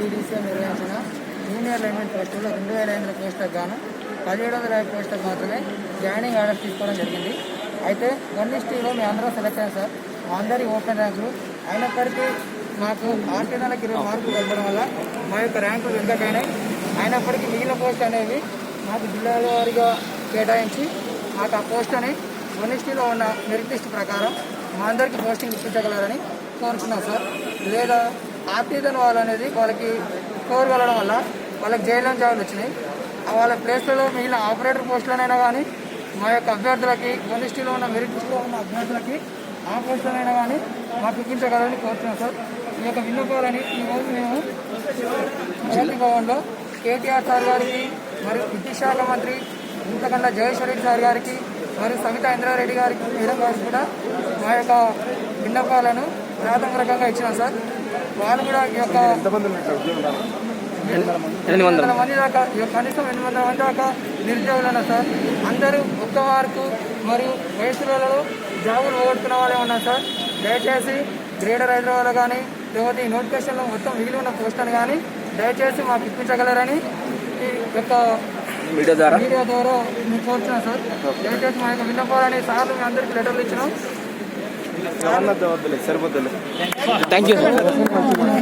TDC నిర్వహించిన junior linemen పోస్టుల్లో 2005 పోస్టులకు గాను 1750 పోస్టులకు మాత్రమే జాయినింగ్ ఆర్డర్ తీసుకోవడం జరిగింది. అయితే 1:2లో మేము అందరం సెలెక్ట్ అయ్యాం సార్. మా అందరి ఓపెన్ ర్యాంకులు అయినప్పటికీ మాకు 6 నెలలకు 20 మార్కులు వెళ్ళడం వల్ల మా యొక్క ర్యాంకులు వెనుకకైనాయి. అయినప్పటికీ మిగిలిన పోస్ట్ అనేవి మాకు జిల్లాల వారీగా కేటాయించి మాకు ఆ పోస్ట్ అని 1:2లో ఉన్న మెరిట్ లిస్ట్ ప్రకారం మా అందరికీ పోస్టింగ్ ఇప్పించగలరని కోరుతున్నాం సార్. లేదా ఆర్టీజన్ వాళ్ళు అనేది వాళ్ళకి స్కోర్ వెళ్ళడం వల్ల వాళ్ళకి జైలు జాబులు వచ్చినాయి. వాళ్ళ ప్లేస్లలో మిగిలిన ఆపరేటర్ పోస్టులనైనా కానీ మా యొక్క అభ్యర్థులకి 1:2లో ఉన్న మెరిట్ లిస్టులో ఉన్న అభ్యర్థులకి ఆ పోస్టులనైనా కానీ మాకు ఇప్పించగలరని కోరుతున్నాం సార్. ఈ యొక్క విన్నపాలని ఈరోజు మేము ప్రగతి భవన్లో కేటీఆర్ సార్ గారికి మరియు విద్యుత్ శాఖ మంత్రి ఇంతకన్నా జగదీశ్వర్ రెడ్డి సార్ గారికి మరియు సవితా ఇంద్రారెడ్డి గారికి మేడం గారికి కూడా మా యొక్క విన్నపాలను ప్రాథమికంగా ఇచ్చినాం సార్. వాళ్ళు కూడా ఈ యొక్క 800 మంది దాకా కనీసం 800 మంది దాకా నిరుద్యోగులు ఉన్నారు సార్. అందరూ ఒక్క మార్కు మరియు వయసులలో జాబులు పోగొట్టుకున్న వాళ్ళే ఉన్నారు సార్. దయచేసి గ్రేటర్ హైదరాబాద్ కానీ లేకపోతే ఈ నోటిఫికేషన్లో మొత్తం మిగిలి ఉన్న పోస్టులను కానీ దయచేసి మాకు ఇప్పించగలరని ఈ యొక్క మీడియా ద్వారా మేము కోరుతున్నాం సార్. దయచేసి మా యొక్క విన్నపాలని సార్లు మేము అందరికీ లెటర్లు ఇచ్చినాం. Thank you.